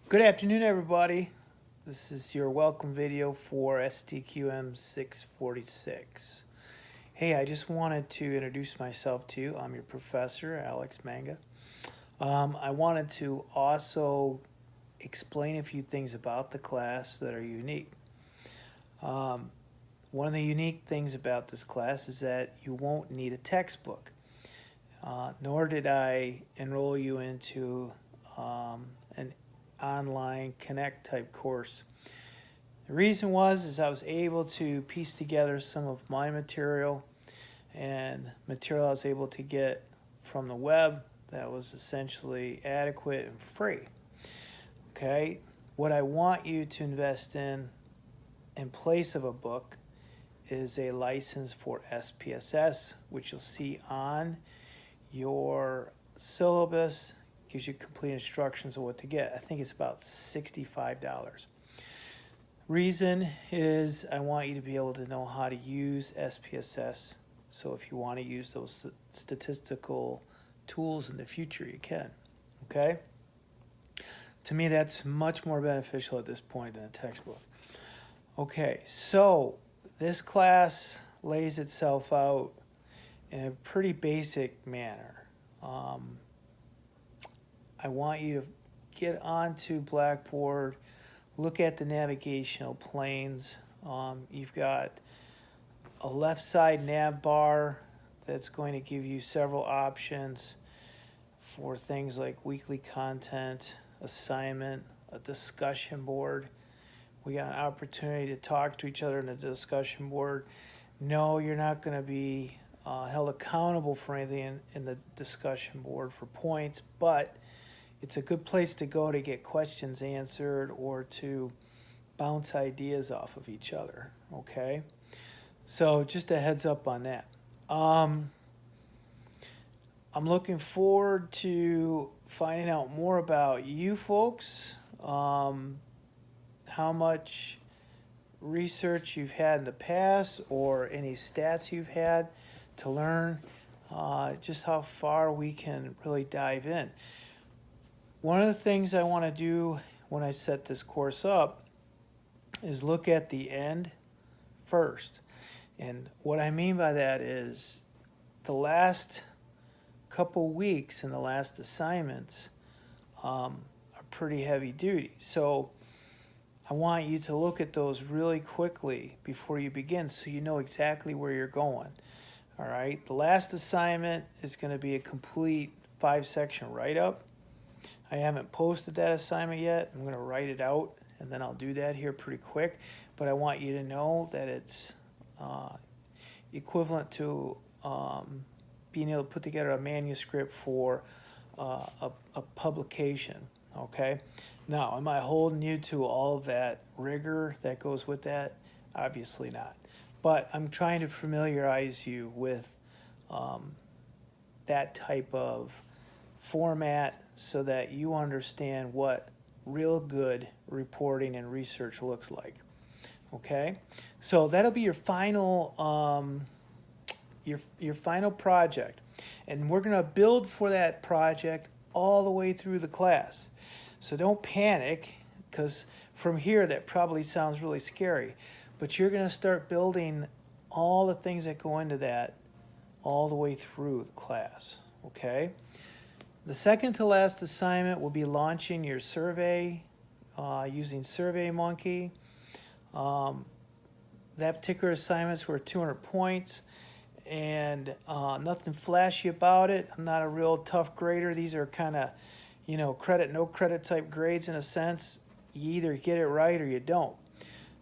Good afternoon, everybody. This is your welcome video for STQM 646. Hey, I just wanted to introduce myself to you. I'm your professor, Alex Manga. I wanted to also explain a few things about the class that are unique. One of the unique things about this class is that you won't need a textbook, nor did I enroll you into an online Connect type course. The reason is I was able to piece together some of my material and material I was able to get from the web that was essentially adequate and free. Okay, what I want you to invest in place of a book is a license for SPSS, which you'll see on your syllabus. Gives you complete instructions of what to get. I think it's about $65. Reason is I want you to be able to know how to use SPSS. So if you want to use those statistical tools in the future, you can. Okay? To me, that's much more beneficial at this point than a textbook. Okay, so this class lays itself out in a pretty basic manner. I want you to get onto Blackboard, look at the navigational planes. You've got a left side nav bar that's going to give you several options for things like weekly content, assignment, a discussion board. We got an opportunity to talk to each other in the discussion board. No, you're not going to be held accountable for anything in the discussion board for points, but it's a good place to go to get questions answered or to bounce ideas off of each other, okay? So just a heads up on that. I'm looking forward to finding out more about you folks, how much research you've had in the past or any stats you've had to learn just how far we can really dive in. One of the things I want to do when I set this course up is look at the end first. And what I mean by that is the last couple weeks and the last assignments are pretty heavy duty. So I want you to look at those really quickly before you begin so you know exactly where you're going. All right, the last assignment is going to be a complete 5-section write-up. I haven't posted that assignment yet. I'm going to write it out, and then I'll do that here pretty quick. But I want you to know that it's equivalent to being able to put together a manuscript for a publication, okay? Now, am I holding you to all that rigor that goes with that? Obviously not. But I'm trying to familiarize you with that type of format so that you understand what real good reporting and research looks like. Okay, so that'll be your final your final project, and we're gonna build for that project all the way through the class. So don't panic, because from here that probably sounds really scary, but you're gonna start building all the things that go into that all the way through the class. Okay. The second to last assignment will be launching your survey using SurveyMonkey. That particular assignment's worth 200 points, and nothing flashy about it. I'm not a real tough grader. These are kind of, credit, no credit type grades in a sense. You either get it right or you don't.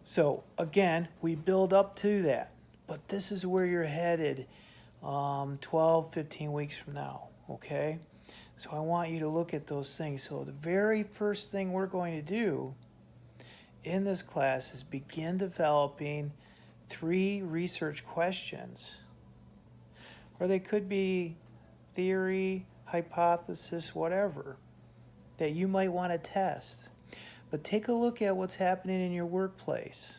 So again, we build up to that, but this is where you're headed 12, 15 weeks from now, okay? So I want you to look at those things. So the very first thing we're going to do in this class is begin developing 3 research questions. Or they could be theory, hypothesis, whatever, that you might want to test. But take a look at what's happening in your workplace.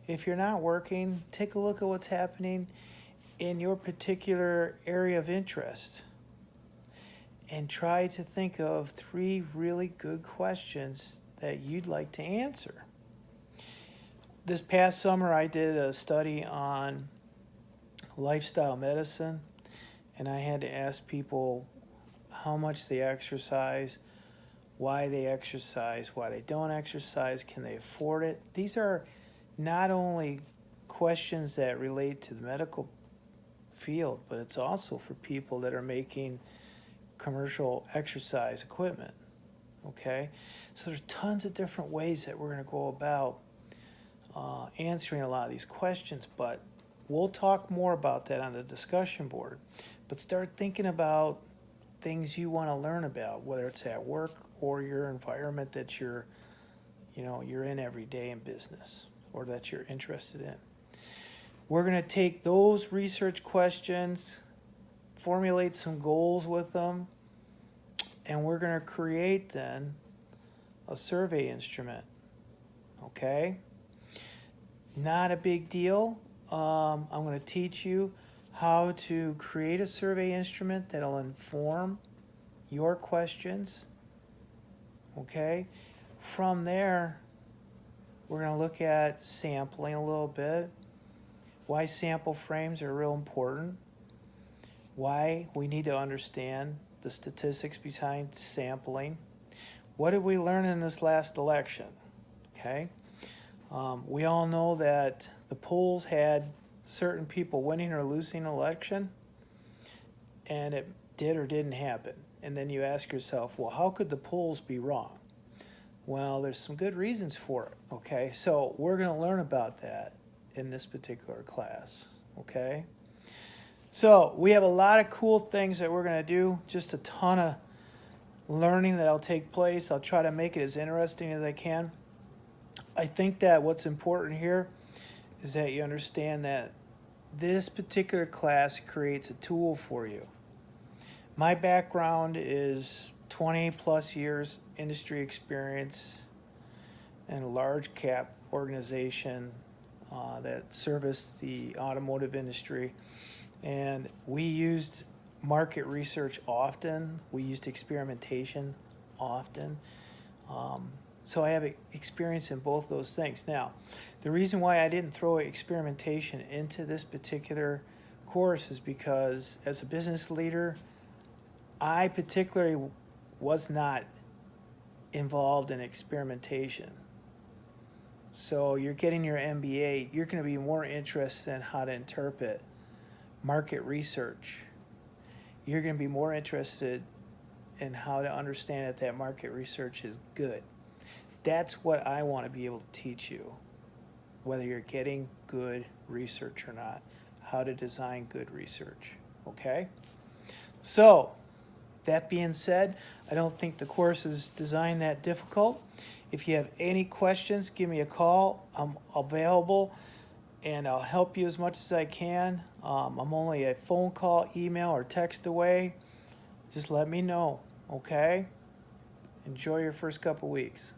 If you're not working, take a look at what's happening in your particular area of interest. And try to think of 3 really good questions that you'd like to answer. This past summer, I did a study on lifestyle medicine, and I had to ask people how much they exercise, why they exercise, why they don't exercise, can they afford it. These are not only questions that relate to the medical field, but it's also for people that are making commercial exercise equipment. Okay, so there's tons of different ways that we're going to go about answering a lot of these questions, but we'll talk more about that on the discussion board. But start thinking about things you want to learn about, whether it's at work or your environment that you're in every day in business or that you're interested in. We're going to take those research questions, formulate some goals with them, and we're going to create then a survey instrument. Okay? Not a big deal. I'm going to teach you how to create a survey instrument that'll inform your questions. Okay? From there, we're going to look at sampling a little bit, why sample frames are real important, why we need to understand the statistics behind sampling. What did we learn in this last election? Okay? We all know that the polls had certain people winning or losing an election, and it did or didn't happen. And then you ask yourself, well, how could the polls be wrong? Well, there's some good reasons for it, okay? So we're going to learn about that in this particular class, okay? So we have a lot of cool things that we're going to do, just a ton of learning that'll take place. I'll try to make it as interesting as I can. I think that what's important here is that you understand that this particular class creates a tool for you. My background is 20 plus years industry experience in a large cap organization that serviced the automotive industry. And we used market research often. We used experimentation often. So I have experience in both those things. Now, the reason why I didn't throw experimentation into this particular course is because as a business leader, I particularly was not involved in experimentation. So you're getting your MBA, you're going to be more interested in how to interpret market research. You're going to be more interested in how to understand that market research is good. That's what I want to be able to teach you, whether you're getting good research or not, how to design good research, okay? So, that being said, I don't think the course is designed that difficult. If you have any questions, give me a call. I'm available, and I'll help you as much as I can. I'm only a phone call, email, or text away. Just let me know, okay? Enjoy your first couple weeks.